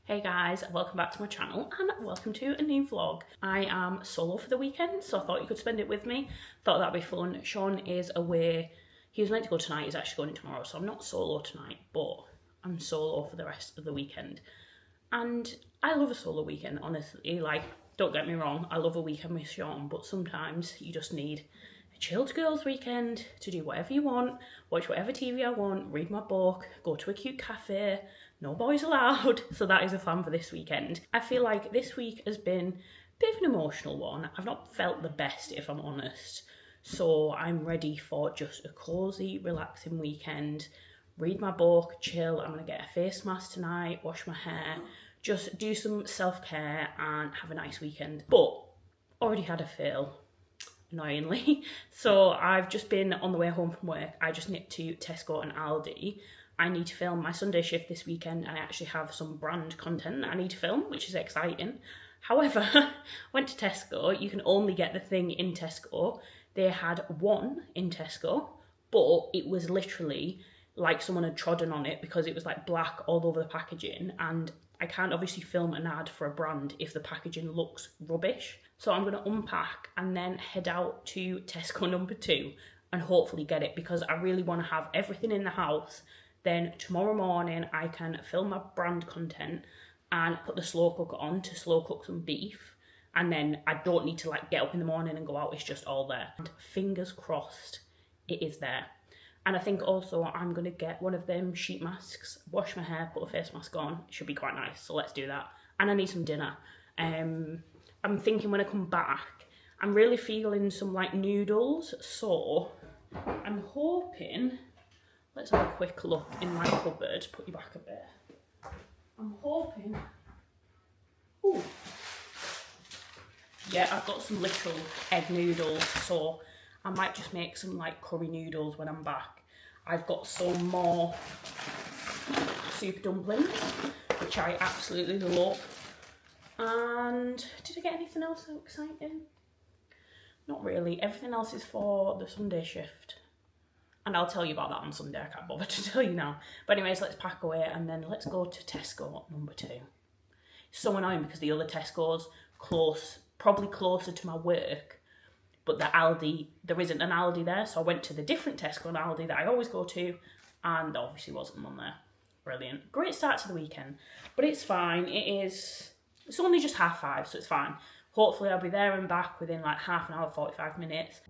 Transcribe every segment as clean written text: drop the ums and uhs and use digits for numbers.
Hey guys, welcome back to my channel and welcome to a new vlog. I am solo for the weekend, so I thought you could spend it with me. Thought that'd be fun. Sean is away. He was meant to go tonight, he's actually going tomorrow, so I'm not solo tonight, but I'm solo for the rest of the weekend. And I love a solo weekend, honestly. Like, don't get me wrong, I love a weekend with Sean, but sometimes you just need a chilled girls weekend to do whatever you want, watch whatever TV I want, read my book, go to a cute cafe. No boys allowed. So that is a plan for this weekend. I feel like this week has been a bit of an emotional one. I've not felt the best, if I'm honest. So I'm ready for just a cosy, relaxing weekend. Read my book, chill. I'm going to get a face mask tonight, wash my hair, just do some self-care and have a nice weekend. But already had a fail, annoyingly. So I've just been on the way home from work. I just nipped to Tesco and Aldi. I need to film my Sunday shift this weekend and I actually have some brand content that I need to film, which is exciting. However, went to Tesco. You can only get the thing in Tesco. They had one in Tesco, but it was literally like someone had trodden on it because it was like black all over the packaging, and I can't obviously film an ad for a brand if the packaging looks rubbish. So I'm going to unpack and then head out to Tesco number 2 and hopefully get it, because I really want to have everything in the house. Then tomorrow morning I can film my brand content and put the slow cooker on to slow cook some beef. And then I don't need to like get up in the morning and go out, it's just all there. And fingers crossed it is there. And I think also I'm going to get one of them sheet masks, wash my hair, put a face mask on. It should be quite nice, so let's do that. And I need some dinner. I'm thinking when I come back, I'm really feeling some like noodles. So I'm hoping... Let's have a quick look in my cupboard. Put you back a bit. I'm hoping... Ooh. Yeah, I've got some little egg noodles, so I might just make some like curry noodles when I'm back. I've got some more soup dumplings, which I absolutely love. And did I get anything else so exciting? Not really. Everything else is for the Sunday shift. And I'll tell you about that on Sunday, I can't bother to tell you now. But anyways, let's pack away and then let's go to Tesco number 2. It's so annoying because the other Tesco's close, probably closer to my work, but the Aldi, there isn't an Aldi there, so I went to the different Tesco and Aldi that I always go to, and there obviously wasn't one there. Brilliant. Great start to the weekend, but it's fine. It's only just 5:30, so it's fine. Hopefully I'll be there and back within like half an hour, 45 minutes.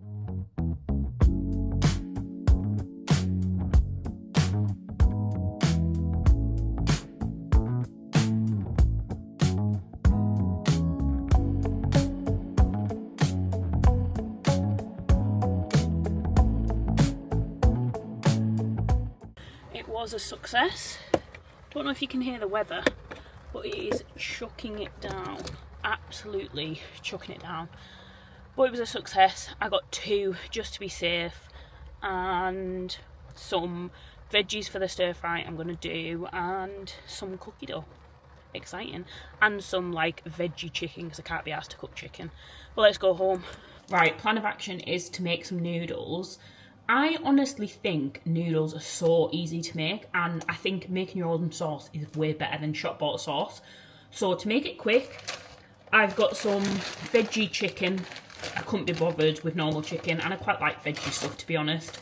Was a success. Don't know if you can hear the weather, but it is chucking it down, absolutely chucking it down. But it was a success. I got 2 just to be safe, and some veggies for the stir fry I'm gonna do, and some cookie dough. Exciting. And some like veggie chicken because I can't be asked to cook chicken. But let's go home. Right, plan of action is to make some noodles. I honestly think noodles are so easy to make, and I think making your own sauce is way better than shop bought sauce. So to make it quick, I've got some veggie chicken. I couldn't be bothered with normal chicken, and I quite like veggie stuff, to be honest.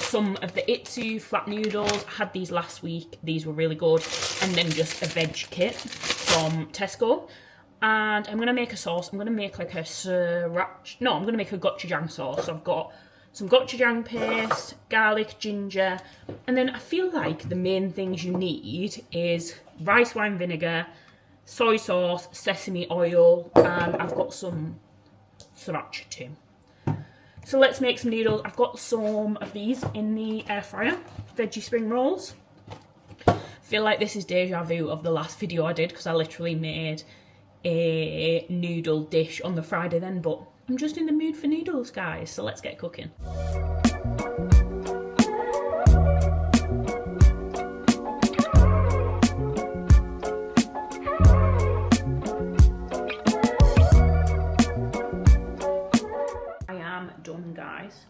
Some of the Itsu flat noodles, I had these last week, these were really good. And then just a veg kit from Tesco. And I'm going to make a sauce. I'm going to make like a I'm going to make a gochujang sauce. So I've got some gochujang paste, garlic, ginger, and then I feel like the main things you need is rice wine vinegar, soy sauce, sesame oil, and I've got some sriracha too. So let's make some noodles. I've got some of these in the air fryer, veggie spring rolls. I feel like this is deja vu of the last video I did because I literally made a noodle dish on the Friday then, but I'm just in the mood for noodles, guys, so let's get cooking. I am done, guys.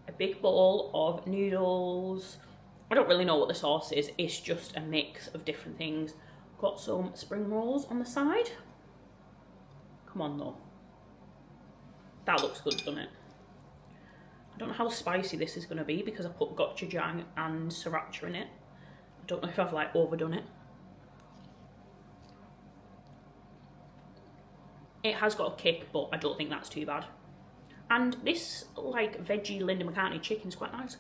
A big bowl of noodles. I don't really know what the sauce is, it's just a mix of different things. Got some spring rolls on the side. Come on though. That looks good, doesn't it? I don't know how spicy this is going to be because I put gochujang and sriracha in it. I don't know if I've like overdone it. It has got a kick, but I don't think that's too bad. And this like veggie Linda McCartney chicken's quite nice.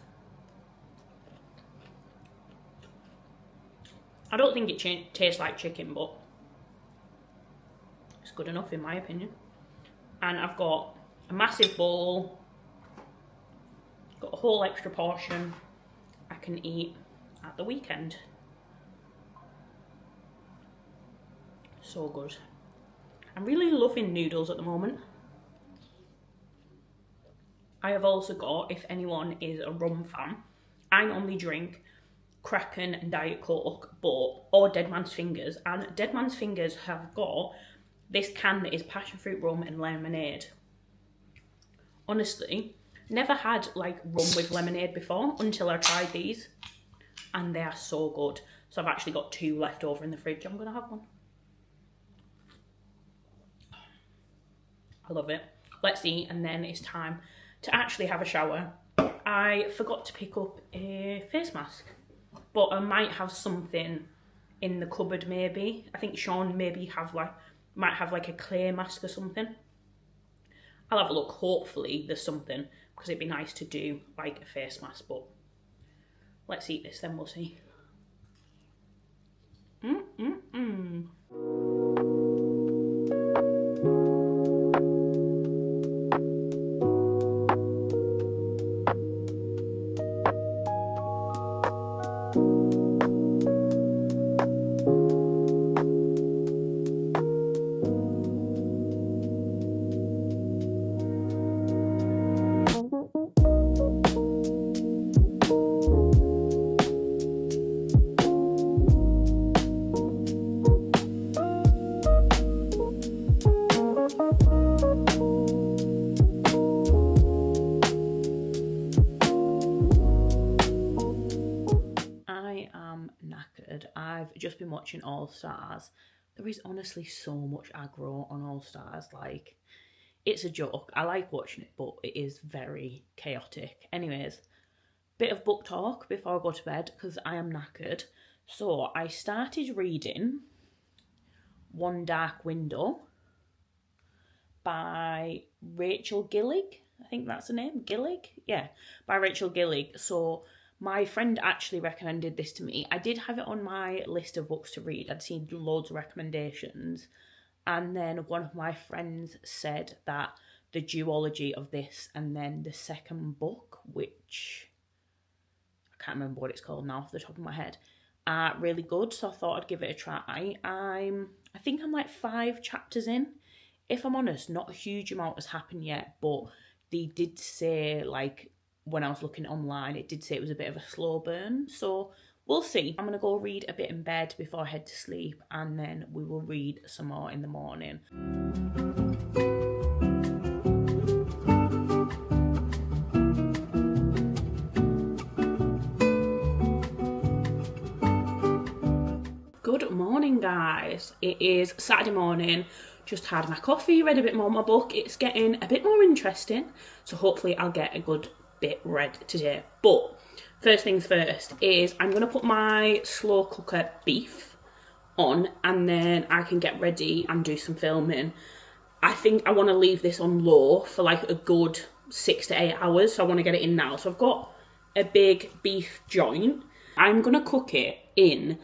I don't think it tastes like chicken, but it's good enough in my opinion. And I've got a massive bowl. Got a whole extra portion I can eat at the weekend. So good. I'm really loving noodles at the moment. I have also got, if anyone is a rum fan, I normally drink Kraken and Diet Coke, or Dead Man's Fingers, and Dead Man's Fingers have got this can that is passion fruit rum and lemonade. Honestly, never had like rum with lemonade before until I tried these, and they are so good. So I've actually got 2 left over in the fridge. I'm gonna have one. I love it. Let's eat, and then it's time to actually have a shower. I forgot to pick up a face mask, but I might have something in the cupboard maybe. I think Sean might have like a clay mask or something. I'll have a look. Hopefully there's something, because it'd be nice to do like a face mask, but let's eat this then, we'll see. I've just been watching All Stars. There is honestly so much aggro on All Stars. Like, it's a joke. I like watching it, but it is very chaotic. Anyways, bit of book talk before I go to bed because I am knackered. So I started reading One Dark Window by Rachel Gillig. I think that's her name. Gillig? Yeah, by Rachel Gillig. So my friend actually recommended this to me. I did have it on my list of books to read. I'd seen loads of recommendations. And then one of my friends said that the duology of this and then the second book, which I can't remember what it's called now off the top of my head, are really good. So I thought I'd give it a try. I think I'm like 5 chapters in. If I'm honest, not a huge amount has happened yet, but they did say, like, when I was looking online, it did say it was a bit of a slow burn. So we'll see. I'm going to go read a bit in bed before I head to sleep, and then we will read some more in the morning. Good morning, guys. It is Saturday morning. Just had my coffee, read a bit more of my book. It's getting a bit more interesting, so hopefully I'll get a good bit read today. But first things first is I'm going to put my slow cooker beef on, and then I can get ready and do some filming. I think I want to leave this on low for like a good 6 to 8 hours, so I want to get it in now. So I've got a big beef joint. I'm going to cook it in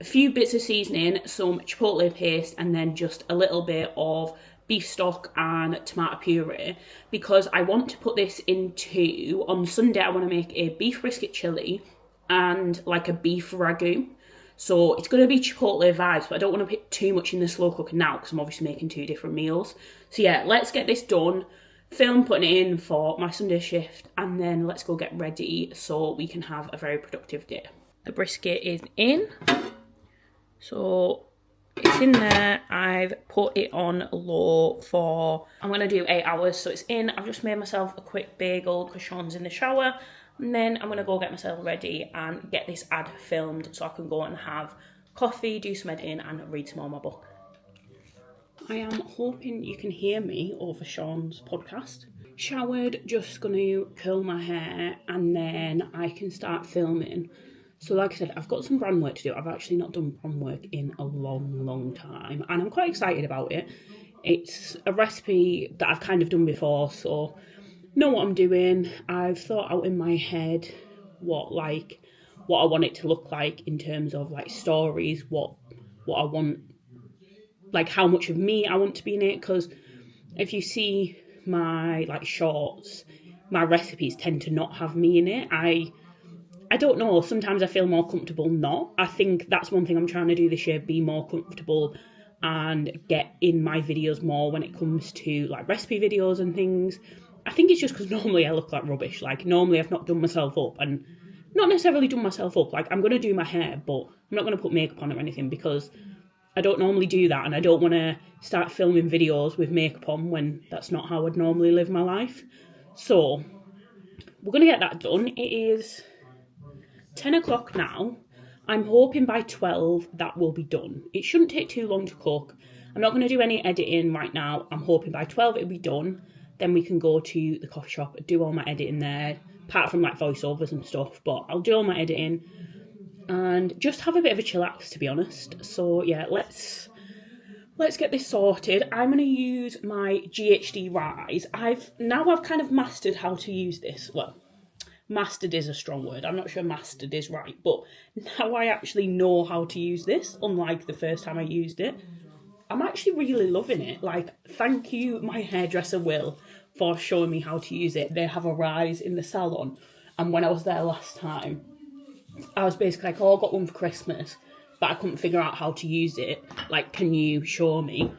a few bits of seasoning, some chipotle paste, and then just a little bit of beef stock and tomato puree, because I want to put this into, on Sunday I want to make a beef brisket chili and like a beef ragu. So it's going to be chipotle vibes, but I don't want to put too much in the slow cooker now because I'm obviously making 2 different meals. So yeah, let's get this done, film putting it in for my Sunday shift, and then let's go get ready so we can have a very productive day. The brisket is in, so it's in there. I've put it on low for, I'm going to do 8 hours, so it's in. I've just made myself a quick bagel because Sean's in the shower, and then I'm going to go get myself ready and get this ad filmed so I can go and have coffee, do some editing and read some more of my book. I am hoping you can hear me over Sean's podcast. Showered, just going to curl my hair and then I can start filming. So like I said, I've got some brand work to do. I've actually not done brand work in a long time and I'm quite excited about it. It's a recipe that I've kind of done before, so know what I'm doing. I've thought out in my head what I want it to look like in terms of like stories, what I want, like how much of me I want to be in it, because if you see my like shorts, my recipes tend to not have me in it. I don't know, sometimes I feel more comfortable not. I think that's one thing I'm trying to do this year, be more comfortable and get in my videos more when it comes to like recipe videos and things. I think it's just because normally I look like rubbish. Like normally I've not done myself up, and not necessarily done myself up. Like I'm going to do my hair, but I'm not going to put makeup on or anything because I don't normally do that, and I don't want to start filming videos with makeup on when that's not how I'd normally live my life. So we're going to get that done. It is 10 o'clock now. I'm hoping by 12 that will be done. It shouldn't take too long to cook. I'm not going to do any editing right now. I'm hoping by 12 it'll be done. Then we can go to the coffee shop, do all my editing there, apart from like voiceovers and stuff, but I'll do all my editing and just have a bit of a chillax, to be honest. So yeah, let's get this sorted. I'm going to use my GHD Rise. I've kind of mastered how to use this. Well, mastered is a strong word. I'm not sure mastered is right, but now I actually know how to use this, unlike the first time I used it. I'm actually really loving it. Like, thank you, my hairdresser Will, for showing me how to use it. They have a Rise in the salon, and when I was there last time, I was basically like, oh, I got one for Christmas, but I couldn't figure out how to use it. Like, can you show me?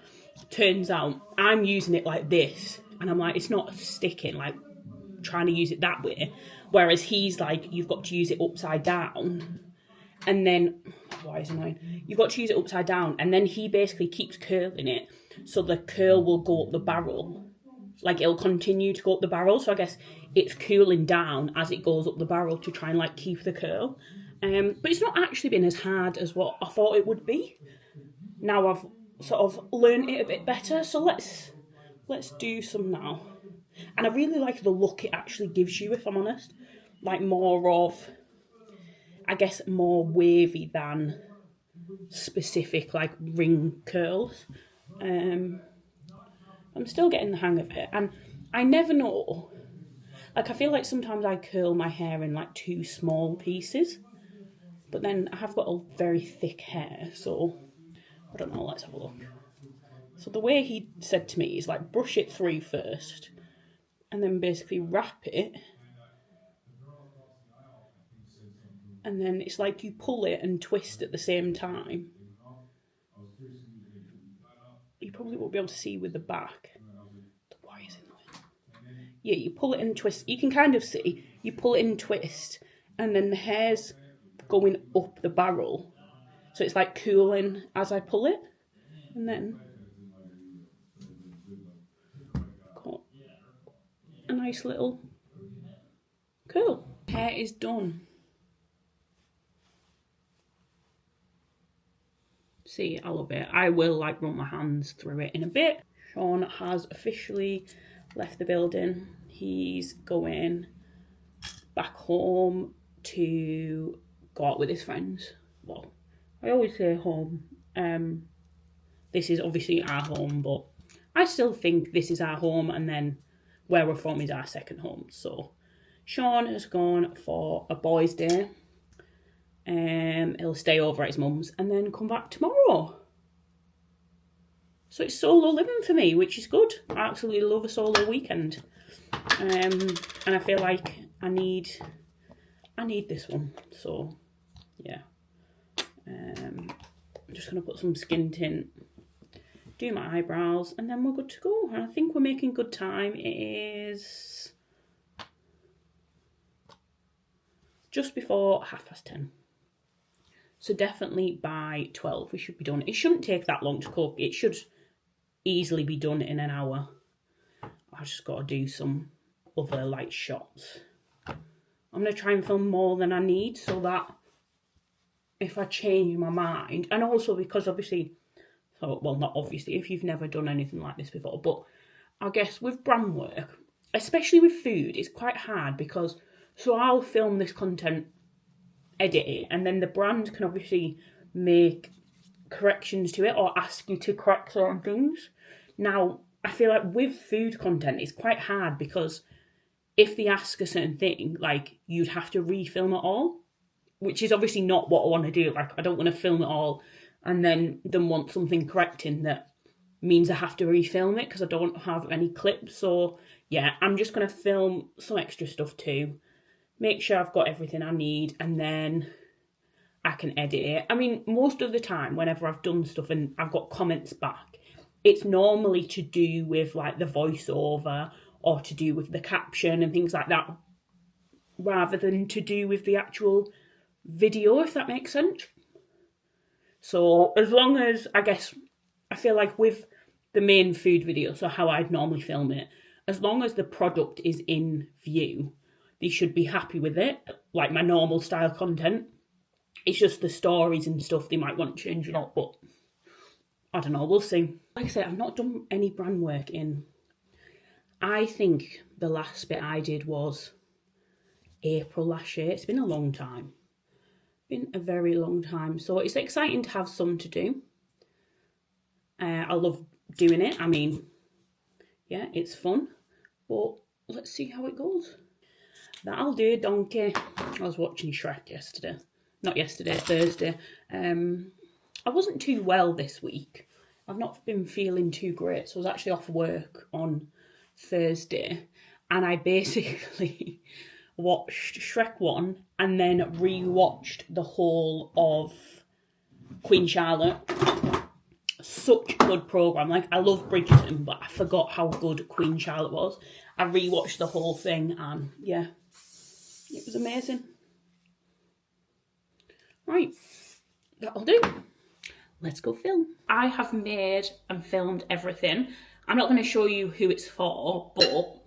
Turns out I'm using it like this, and I'm like, it's not sticking, like, trying to use it that way. Whereas he's like, you've got to use it upside down. And then, why is it annoying? You've got to use it upside down. And then he basically keeps curling it. So the curl will go up the barrel. Like, it'll continue to go up the barrel. So I guess it's cooling down as it goes up the barrel to try and, like, keep the curl. But it's not actually been as hard as what I thought it would be. Now I've sort of learned it a bit better. So let's do some now. And I really like the look it actually gives you, if I'm honest. Like, more of, I guess, more wavy than specific, like, ring curls. I'm still getting the hang of it. And I never know. Like, I feel like sometimes I curl my hair in, like, too small pieces. But then I have got a very thick hair, so I don't know, let's have a look. So the way he said to me is, like, brush it through first. And then basically wrap it. And then it's like you pull it and twist at the same time. You probably won't be able to see with the back. Why is it not? Yeah, you pull it and twist. You can kind of see. You pull it and twist. And then the hair's going up the barrel. So it's like cooling as I pull it. And then got a nice little curl. Hair is done. See, I love it. I will like run my hands through it in a bit. Sean has officially left the building. He's going back home to go out with his friends. Well, I always say home. This is obviously our home, but I still think this is our home, and then where we're from is our second home. So Sean has gone for a boys' day. He'll stay over at his mum's and then come back tomorrow. So it's solo living for me, which is good. I absolutely love a solo weekend. And I feel like I need this one. So yeah. I'm just gonna put some skin tint, do my eyebrows, and then we're good to go. And I think we're making good time. It is just before 10:30. So definitely by 12 we should be done. It shouldn't take that long to cook. It should easily be done in an hour. I just got to do some other light shots. I'm going to try and film more than I need so that if I change my mind. And also because obviously, so, well, not obviously, if you've never done anything like this before, but I guess with brand work, especially with food, it's quite hard because, so I'll film this content, edit it, and then the brand can obviously make corrections to it or ask you to correct certain things. Now, I feel like with food content, it's quite hard because if they ask a certain thing, like, you'd have to refilm it all, which is obviously not what I want to do. Like, I don't want to film it all and then want something correcting that means I have to refilm it because I don't have any clips. So, yeah, I'm just going to film some extra stuff too, make sure I've got everything I need, and then I can edit it. I mean, most of the time, whenever I've done stuff and I've got comments back, it's normally to do with, like, the voiceover or to do with the caption and things like that, rather than to do with the actual video, if that makes sense. So as long as, I guess, I feel like with the main food video, so how I'd normally film it, as long as the product is in view, they should be happy with it, like my normal style content. It's just the stories and stuff they might want changing up, but I don't know, we'll see. Like I said, I've not done any brand work in, I think the last bit I did was April last year. It's been a long time. Been a very long time. So it's exciting to have some to do. I love doing it. I mean, yeah, it's fun. But let's see how it goes. That'll do, donkey. I was watching Shrek yesterday. Not yesterday, Thursday. I wasn't too well this week. I've not been feeling too great. So I was actually off work on Thursday. And I basically watched Shrek 1 and then re-watched the whole of Queen Charlotte. Such a good programme. Like, I love Bridgerton, but I forgot how good Queen Charlotte was. I re-watched the whole thing and, yeah, it was amazing. Right, that'll do. Let's go film. I have made and filmed everything. I'm not going to show you who it's for, but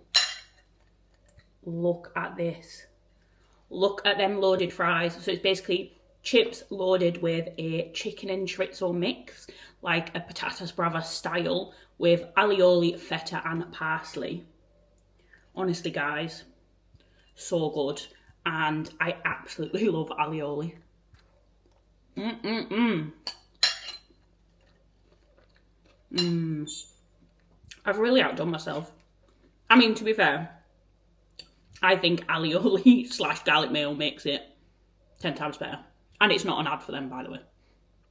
look at this. Look at them loaded fries. So it's basically chips loaded with a chicken and chorizo mix, like a patatas bravas style, with alioli, feta and parsley. Honestly, guys, so good. And I absolutely love alioli. I've really outdone myself. I mean, to be fair, I think alioli / garlic mayo makes it 10 times better. And it's not an ad for them, by the way.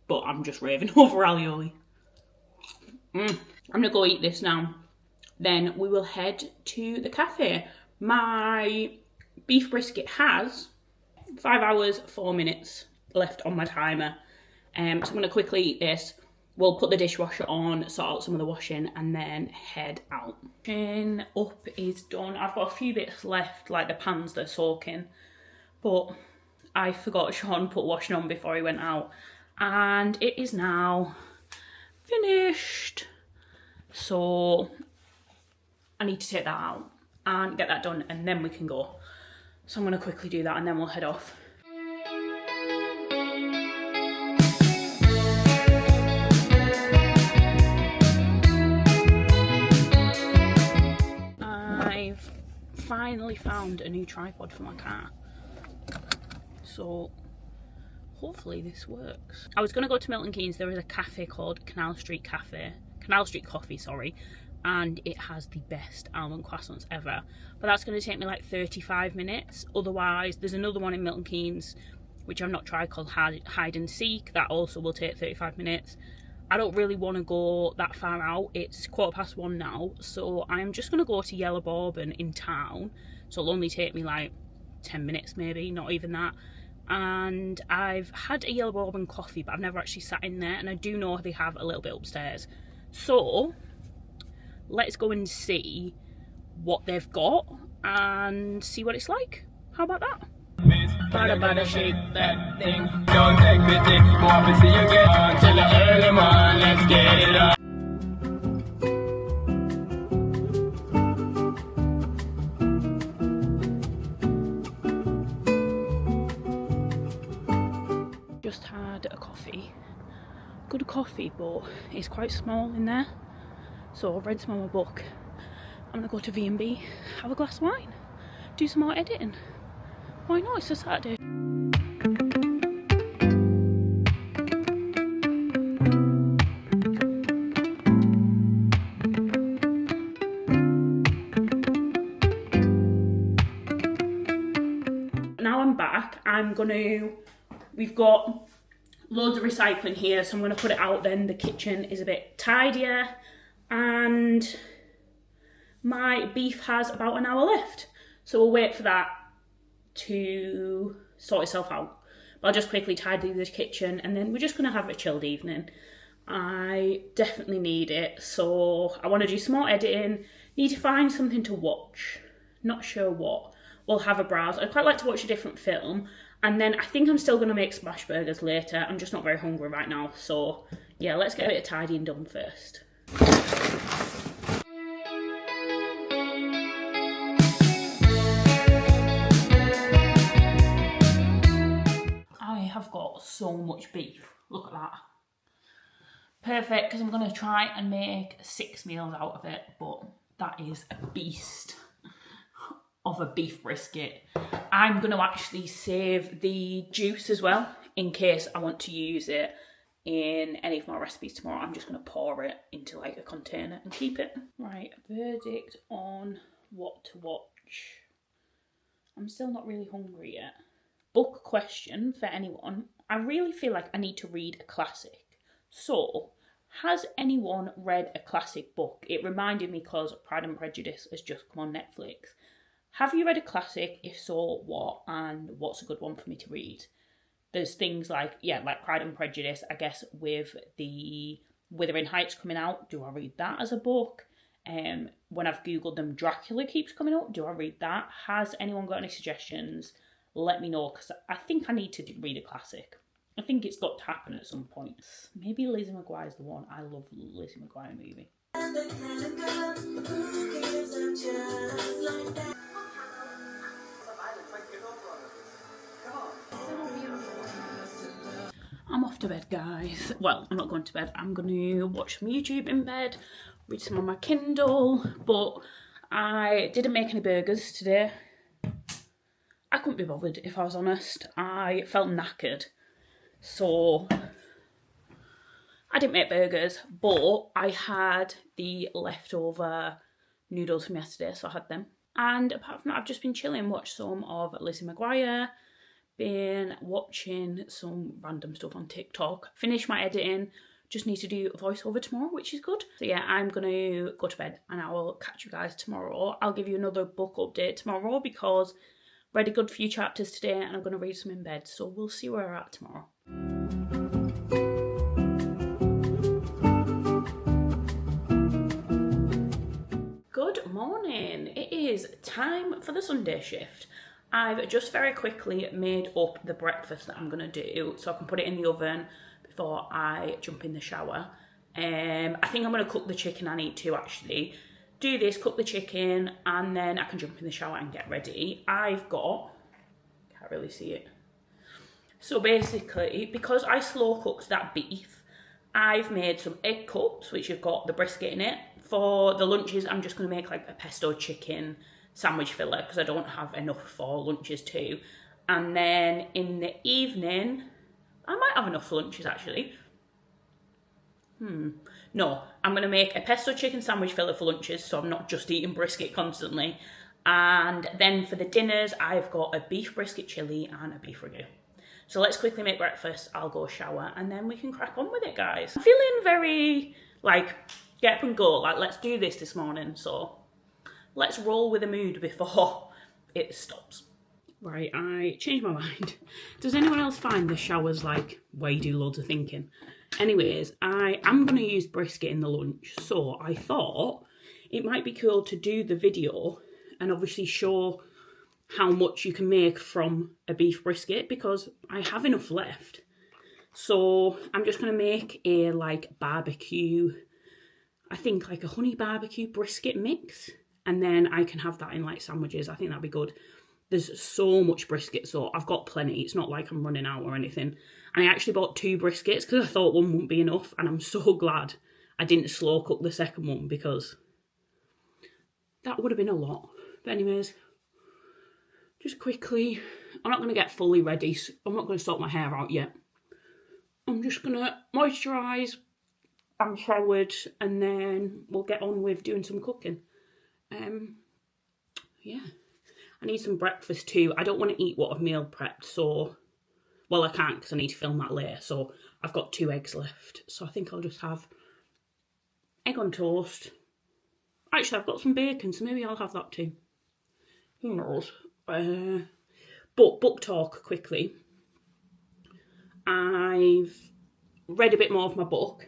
But I'm just raving over alioli. I'm going to go eat this now. Then we will head to the cafe. My beef brisket has 5 hours, 4 minutes left on my timer. So I'm going to quickly eat this. We'll put the dishwasher on, sort out some of the washing, and then head out. Washing up is done. I've got a few bits left, like the pans that are soaking, but I forgot Sean put washing on before he went out, and it is now finished. So I need to take that out and get that done, and then we can go. So I'm going to quickly do that, and then we'll head off. Finally found a new tripod for my car, so hopefully this works. I was going to go to Milton Keynes. There is a cafe called Canal Street Coffee, sorry, and it has the best almond croissants ever, but that's going to take me like 35 minutes. Otherwise, there's another one in Milton Keynes which I've not tried called Hide and Seek. That also will take 35 minutes. I don't really want to go that far out. It's 1:15 now, so I'm just going to go to Yellow Bourbon in town. So it'll only take me like 10 minutes maybe, not even that. And I've had a Yellow Bourbon coffee, but I've never actually sat in there, and I do know they have a little bit upstairs. So let's go and see what they've got and see what it's like. How about that? Bada shake that thing. Don't take pity, more to see you get on till the early morning. Let's get it on. Just coffee, but it's quite small in there. So I've read some of my book. I'm gonna go to V&B, have a glass of wine, do some more editing. Why not? It's a Saturday. Now I'm back. We've got loads of recycling here, so I'm gonna put it out then. The kitchen is a bit tidier and my beef has about an hour left. So we'll wait for that to sort itself out. But I'll just quickly tidy the kitchen and then we're just gonna have a chilled evening. I definitely need it, so I want to do some more editing. Need to find something to watch. Not sure what. We'll have a browse. I'd quite like to watch a different film. And then I think I'm still going to make smash burgers later. I'm just not very hungry right now. So yeah, let's get a bit of tidying done first. I have got so much beef. Look at that. Perfect, because I'm going to try and make 6 meals out of it. But that is a beast of a beef brisket. I'm going to actually save the juice as well in case I want to use it in any of my recipes tomorrow. I'm just going to pour it into like a container and keep it. Right, verdict on what to watch. I'm still not really hungry yet. Book question for anyone. I really feel like I need to read a classic. So, has anyone read a classic book? It reminded me because Pride and Prejudice has just come on Netflix. Have you read a classic? If so, what? And what's a good one for me to read? There's things like, like Pride and Prejudice, I guess, with the Wuthering Heights coming out. Do I read that as a book? When I've Googled them, Dracula keeps coming up. Do I read that? Has anyone got any suggestions? Let me know, because I think I need to read a classic. I think it's got to happen at some point. Maybe Lizzie McGuire's the one. I love Lizzie McGuire movie. I'm off to bed, guys. Well, I'm not going to bed. I'm going to watch some YouTube in bed, read some on my Kindle, but I didn't make any burgers today. I couldn't be bothered, if I was honest. I felt knackered. So I didn't make burgers, but I had the leftover noodles from yesterday, so I had them. And apart from that, I've just been chilling, watched some of Lizzie McGuire, been watching some random stuff on TikTok, finished my editing, just need to do a voiceover tomorrow, which is good. So yeah, I'm going to go to bed and I will catch you guys tomorrow. I'll give you another book update tomorrow because I read a good few chapters today and I'm going to read some in bed. So we'll see where we're at tomorrow. Good morning. It is time for the Sunday shift. I've just very quickly made up the breakfast that I'm going to do so I can put it in the oven before I jump in the shower. I think I'm going to cook the chicken. I need to actually do this, cook the chicken, and then I can jump in the shower and get ready. I've got, can't really see it. So basically, because I slow cooked that beef, I've made some egg cups, which have got the brisket in it. For the lunches, I'm just going to make like a pesto chicken sandwich filler because I don't have enough for lunches too. And then in the evening, I might have enough for lunches actually. No, I'm going to make a pesto chicken sandwich filler for lunches so I'm not just eating brisket constantly. And then for the dinners, I've got a beef brisket chili and a beef ragu. So let's quickly make breakfast, I'll go shower, and then we can crack on with it, guys. I'm feeling very, like, get up and go, like, let's do this morning, so let's roll with the mood before it stops. Right, I changed my mind. Does anyone else find the showers, like, where you do loads of thinking? Anyways, I am going to use brisket in the lunch, so I thought it might be cool to do the video and obviously show how much you can make from a beef brisket because I have enough left. So I'm just going to make a like barbecue, I think like a honey barbecue brisket mix, and then I can have that in like sandwiches. I think that'd be good. there's so much brisket, so I've got plenty. It's not like I'm running out or anything. And I actually bought 2 briskets because I thought one wouldn't be enough, and I'm so glad I didn't slow cook the second one because that would have been a lot. But anyways, just quickly, I'm not going to get fully ready. So I'm not going to sort my hair out yet. I'm just going to moisturise. I'm showered, and then we'll get on with doing some cooking. Yeah. I need some breakfast too. I don't want to eat what I've meal prepped, so... Well, I can't because I need to film that later, so I've got 2 eggs left. So I think I'll just have egg on toast. Actually, I've got some bacon, so maybe I'll have that too. Who knows? But book talk quickly. I've read a bit more of my book.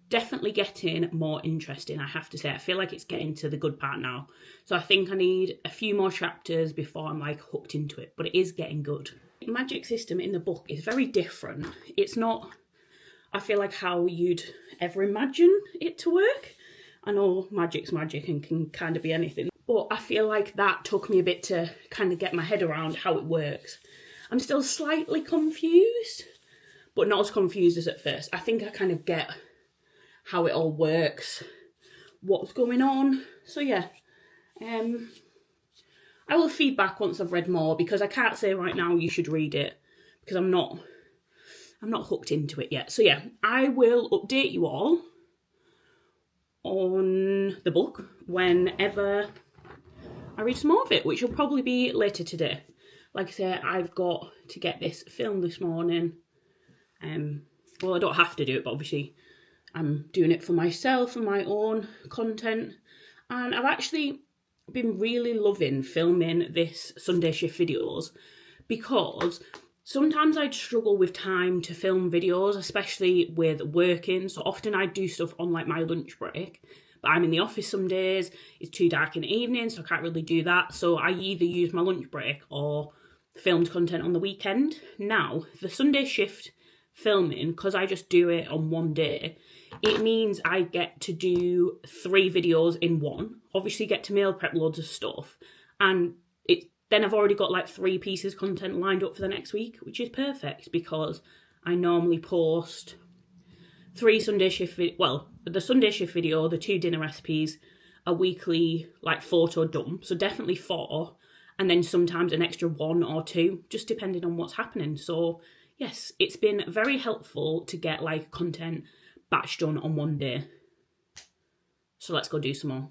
Definitely getting more interesting, I have to say. I feel like it's getting to the good part now. So I think I need a few more chapters before I'm like hooked into it, but it is getting good. The magic system in the book is very different. It's not, I feel like, how you'd ever imagine it to work. I know magic's magic and can kind of be anything, but I feel like that took me a bit to kind of get my head around how it works. I'm still slightly confused, but not as confused as at first. I think I kind of get how it all works, what's going on. So yeah, I will feedback once I've read more, because I can't say right now you should read it because I'm not hooked into it yet. So yeah, I will update you all on the book whenever I read some more of it, which will probably be later today. Like I say, I've got to get this filmed this morning. Well, I don't have to do it, but obviously I'm doing it for myself and my own content. And I've actually been really loving filming this Sunday shift videos, because sometimes I'd struggle with time to film videos, especially with working. So often I do stuff on like my lunch break, but I'm in the office some days, it's too dark in the evening, so I can't really do that. So I either use my lunch break or filmed content on the weekend. Now, the Sunday shift filming, because I just do it on one day, it means I get to do 3 videos in one. Obviously get to meal prep loads of stuff, and then I've already got like 3 pieces of content lined up for the next week, which is perfect because I normally post 3 Sunday shift, well, the Sunday shift video, the 2 dinner recipes, a weekly like photo dump, so definitely 4, and then sometimes an extra 1 or 2, just depending on what's happening. So yes, it's been very helpful to get like content batch done on one day. So let's go do some more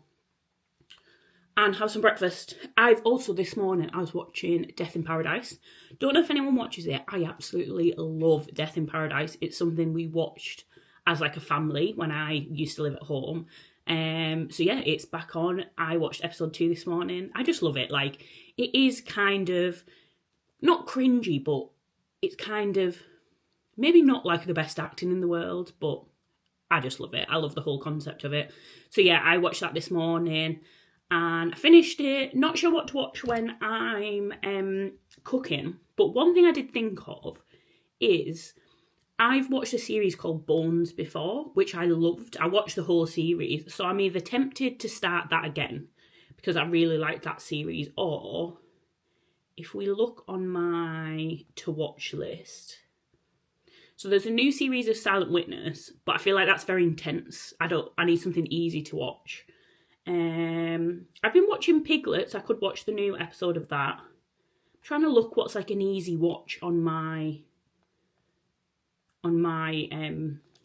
and have some breakfast. I've also, this morning, I was watching Death in Paradise. Don't know if anyone watches it. I absolutely love Death in Paradise. It's something we watched as like a family when I used to live at home. So yeah, it's back on. I watched episode 2 this morning. I just love it. Like, it is kind of not cringy, but it's kind of maybe not like the best acting in the world, but I just love it. I love the whole concept of it. So yeah, I watched that this morning and I finished it. Not sure what to watch when I'm cooking, but one thing I did think of is I've watched a series called Bones before, which I loved. I watched the whole series, so I'm either tempted to start that again because I really liked that series, or if we look on my to watch list, so there's a new series of Silent Witness, but I feel like that's very intense. I need something easy to watch. I've been watching Piglets. I could watch the new episode of that. I'm trying to look what's like an easy watch on my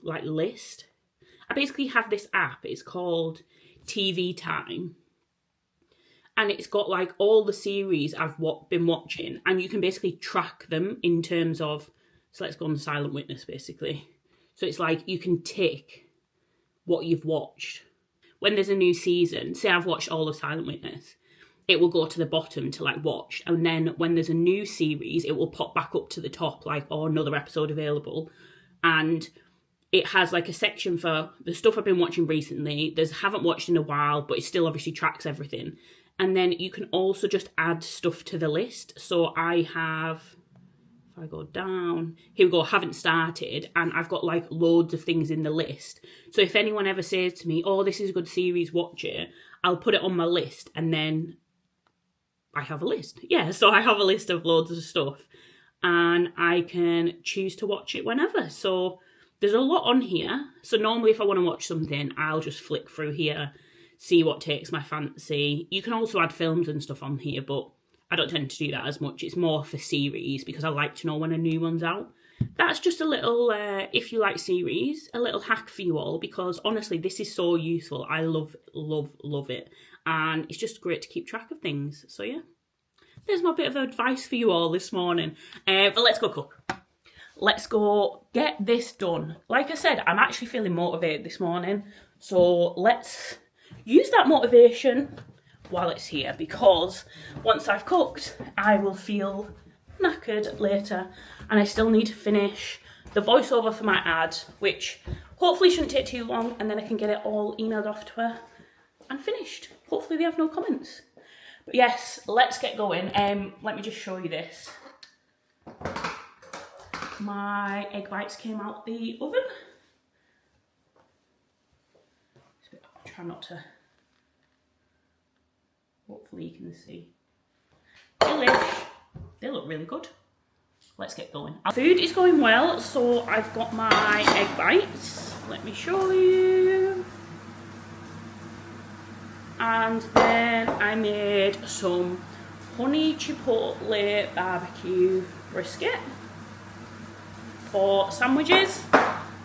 like list. I basically have this app. It's called TV Time, and it's got like all the series I've been watching, and you can basically track them in terms of. So let's go on Silent Witness, basically. So it's like you can tick what you've watched. When there's a new season, say I've watched all of Silent Witness, it will go to the bottom to like watch. And then when there's a new series, it will pop back up to the top, like, oh, another episode available. And it has like a section for the stuff I've been watching recently. Haven't watched in a while, but it still obviously tracks everything. And then you can also just add stuff to the list. So I have... If I go down, here we go, haven't started, and I've got like loads of things in the list. So if anyone ever says to me, oh, this is a good series, watch it, I'll put it on my list, and then I have a list. Yeah, so I have a list of loads of stuff and I can choose to watch it whenever. So there's a lot on here. So normally if I want to watch something, I'll just flick through here, see what takes my fancy. You can also add films and stuff on here, but I don't tend to do that as much. It's more for series because I like to know when a new one's out. That's just a little, if you like series, a little hack for you all, because honestly, this is so useful. I love, love, love it. And it's just great to keep track of things. So yeah, there's my bit of advice for you all this morning. But let's go cook. Let's go get this done. Like I said, I'm actually feeling motivated this morning. So let's use that motivation while it's here, because once I've cooked, I will feel knackered later, and I still need to finish the voiceover for my ad, which hopefully shouldn't take too long, and then I can get it all emailed off to her and finished. Hopefully they have no comments. But yes, let's get going. Let me just show you this. My egg bites came out the oven. Try not to. Hopefully you can see. Delish. They look really good. Let's get going. Our food is going well, so I've got my egg bites. Let me show you. And then I made some honey chipotle barbecue brisket for sandwiches.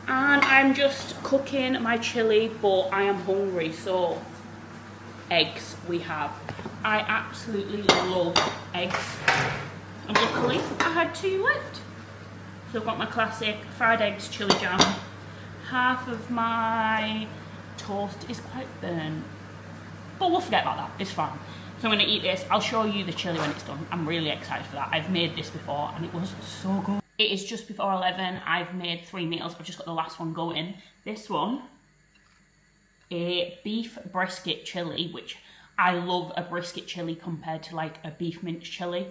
And I'm just cooking my chili, but I am hungry, so eggs we have. I absolutely love eggs. And luckily, I had 2 left. So I've got my classic fried eggs, chili jam. Half of my toast is quite burnt. But we'll forget about that, it's fine. So I'm going to eat this. I'll show you the chili when it's done. I'm really excited for that. I've made this before and it was so good. It is just before 11. I've made 3 meals. I've just got the last one going. This one, a beef brisket chili, which I love a brisket chili compared to like a beef mince chili.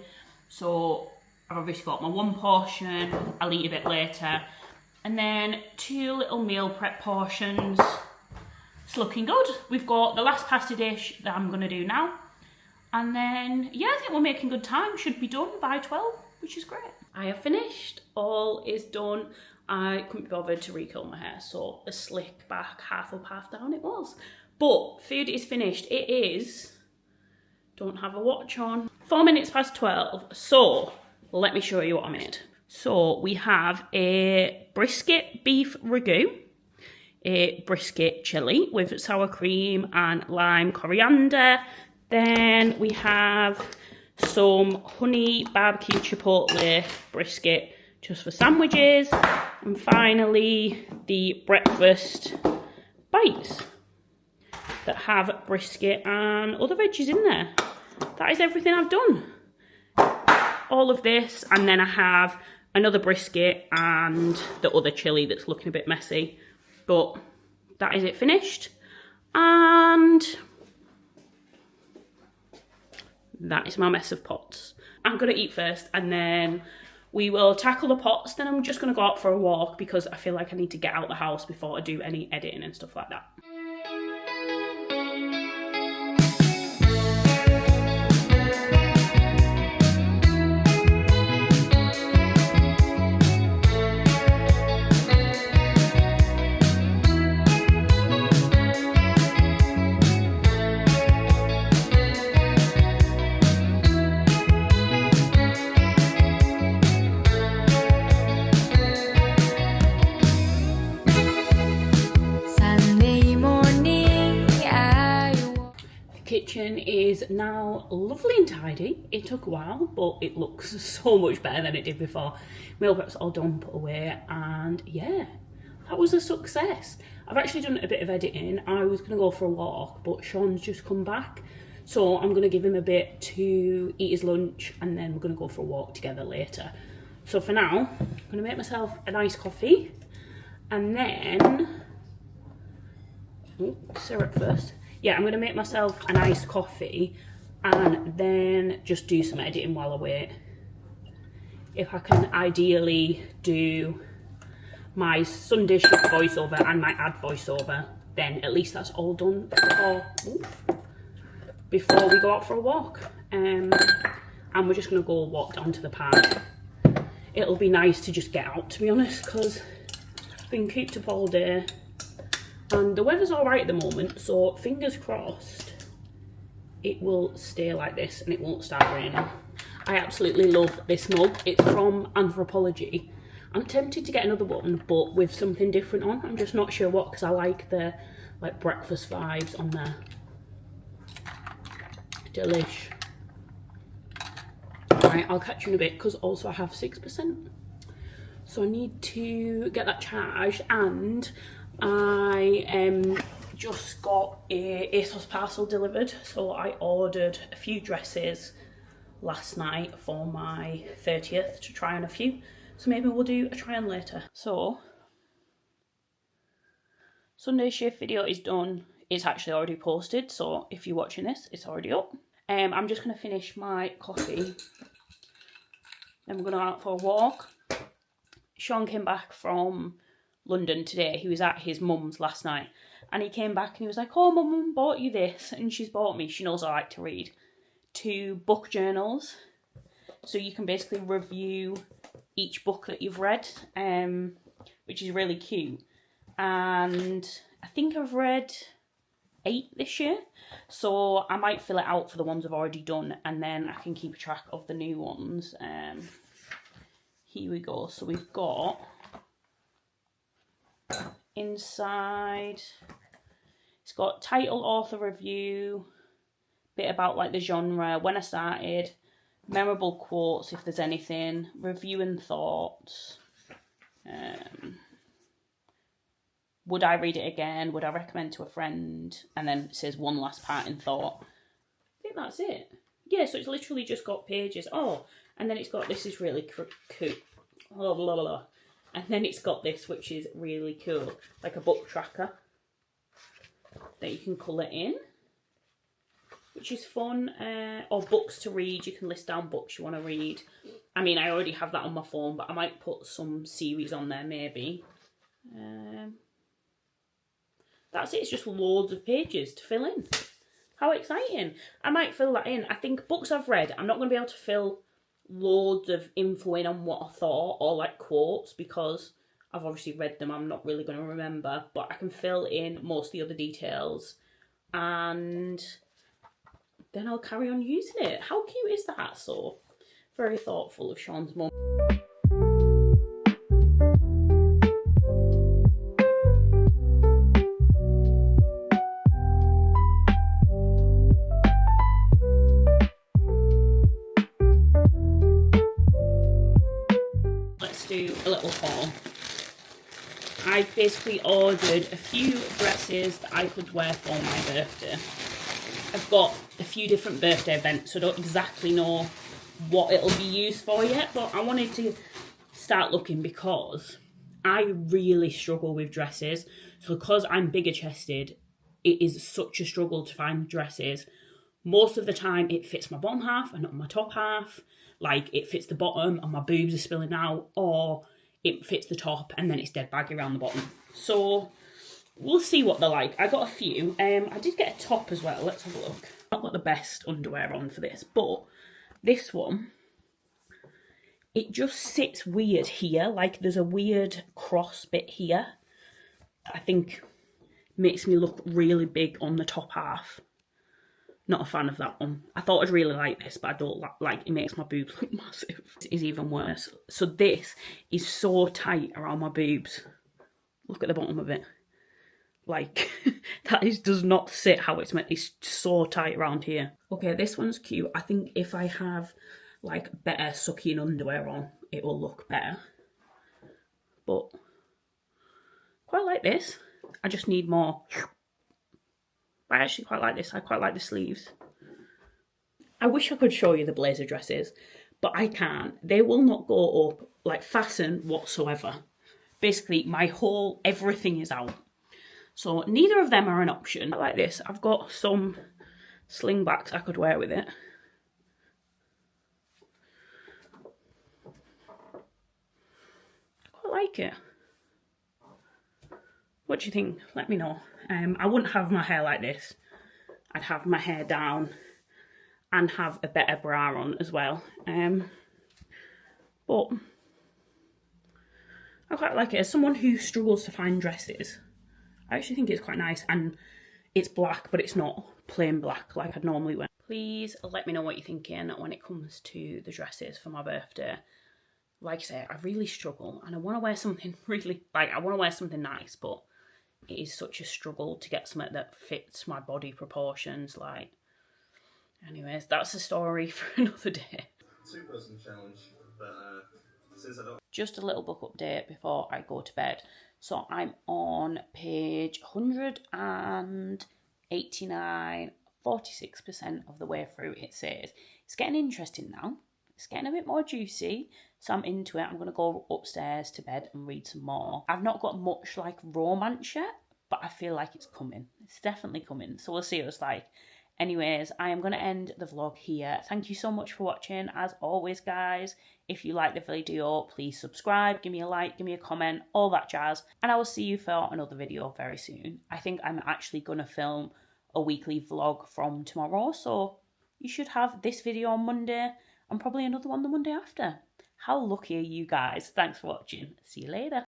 So I've obviously got my 1 portion, I'll eat a bit later. And then 2 little meal prep portions. It's looking good. We've got the last pasta dish that I'm gonna do now. And then, yeah, I think we're making good time. Should be done by 12, which is great. I have finished, all is done. I couldn't be bothered to recurl my hair, so a slick back, half up, half down it was. But food is finished. It is, don't have a watch on, 4 minutes past 12. So let me show you what I made. So we have a brisket beef ragu, a brisket chili with sour cream and lime coriander. Then we have some honey barbecue chipotle brisket just for sandwiches. And finally, the breakfast bites that have brisket and other veggies in there. That is everything I've done. All of this, and then I have another brisket and the other chili that's looking a bit messy. But that is it finished. And that is my mess of pots. I'm going to eat first and then we will tackle the pots. Then I'm just going to go out for a walk because I feel like I need to get out the house before I do any editing and stuff like that. Kitchen is now lovely and tidy. It took a while, but it looks so much better than it did before. Meal prep's all done, put away, and yeah, that was a success. I've actually done a bit of editing. I was gonna go for a walk, but Sean's just come back, so I'm gonna give him a bit to eat his lunch, and then we're gonna go for a walk together later. So for now, I'm gonna make myself a nice coffee, and then syrup first. Yeah, I'm going to make myself a nice coffee and then just do some editing while I wait. If I can ideally do my Sunday shift voiceover and my ad voiceover, then at least that's all done before we go out for a walk. And we're just going to go walk down to the park. It'll be nice to just get out, to be honest, because I've been cooped up all day. And the weather's alright at the moment, so fingers crossed it will stay like this and it won't start raining. I absolutely love this mug. It's from Anthropology. I'm tempted to get another one, but with something different on. I'm just not sure what, because I like the breakfast vibes on there. Delish. Right, I'll catch you in a bit, because also I have 6%. So I need to get that charged, and I just got a ASOS parcel delivered. So I ordered a few dresses last night for my 30th to try on a few. So maybe we'll do a try on later. So Sunday's shift video is done. It's actually already posted, so if you're watching this, it's already up. I'm just going to finish my coffee. Then we're going to go out for a walk. Sean came back from London today. He was at his mum's last night. And he came back and he was like, oh, mum bought you this. And she's bought me, she knows I like to read, 2 book journals. So you can basically review each book that you've read, which is really cute. And I think I've read 8 this year, so I might fill it out for the ones I've already done, and then I can keep track of the new ones. Here we go. So we've got inside, it's got title, author, review, bit about like the genre, when I started, memorable quotes if there's anything, review and thoughts, would I read it again, would I recommend to a friend, and then it says one last part in thought. I think that's it. Yeah, so it's literally just got pages. Oh, and then it's got, this is really cool. Oh, blah, blah, blah. And then it's got this, which is really cool, like a book tracker that you can colour in, which is fun. Or books to read, you can list down books you want to read. I mean, I already have that on my phone, but I might put some series on there maybe. That's it, it's just loads of pages to fill in. How exciting. I might fill that in. I think books I've read, I'm not going to be able to fill loads of info in on what I thought, or like quotes, because I've obviously read them, I'm not really going to remember, but I can fill in most of the other details, and then I'll carry on using it. How cute is that? So, very thoughtful of Sean's mum. Do a little haul. I basically ordered a few dresses that I could wear for my birthday. I've got a few different birthday events, so I don't exactly know what it'll be used for yet, but I wanted to start looking because I really struggle with dresses. So because I'm bigger chested, it is such a struggle to find dresses. Most of the time it fits my bottom half and not my top half. Like, it fits the bottom and my boobs are spilling out, or it fits the top and then it's dead baggy around the bottom. So we'll see what they're like. I got a few. I did get a top as well. Let's have a look. Not got the best underwear on for this, but this one, it just sits weird here. Like, there's a weird cross bit here. I think makes me look really big on the top half. Not a fan of that one. I thought I'd really like this, but I don't like it. Makes my boobs look massive. This is even worse. So this is so tight around my boobs. Look at the bottom of it. Like, does not sit how it's meant. It's so tight around here. Okay, this one's cute. I think if I have like better sucking underwear on, it will look better. But quite like this. I just need more. I actually quite like this. I quite like the sleeves. I wish I could show you the blazer dresses, but I can't. They will not go up, like, fasten whatsoever. Basically, my whole everything is out. So neither of them are an option. I like this. I've got some slingbacks I could wear with it. I quite like it. What do you think? Let me know. I wouldn't have my hair like this. I'd have my hair down and have a better bra on as well. But I quite like it. As someone who struggles to find dresses, I actually think it's quite nice, and it's black, but it's not plain black like I'd normally wear. Please let me know what you're thinking when it comes to the dresses for my birthday. Like I say, I really struggle, and I want to wear something really, like, I want to wear something nice, but it is such a struggle to get something that fits my body proportions. Like, anyways, that's a story for another day. 2-person challenge, but since I don't... Just a little book update before I go to bed. So I'm on page 189, 46% of the way through, it says. It's getting interesting now. It's getting a bit more juicy, so I'm into it. I'm going to go upstairs to bed and read some more. I've not got much like romance yet, but I feel like it's coming. It's definitely coming, so we'll see what it's like. Anyways, I am going to end the vlog here. Thank you so much for watching. As always, guys, if you like the video, please subscribe, give me a like, give me a comment, all that jazz. And I will see you for another video very soon. I think I'm actually going to film a weekly vlog from tomorrow, so you should have this video on Monday and probably another one the Monday after. How lucky are you guys? Thanks for watching. See you later.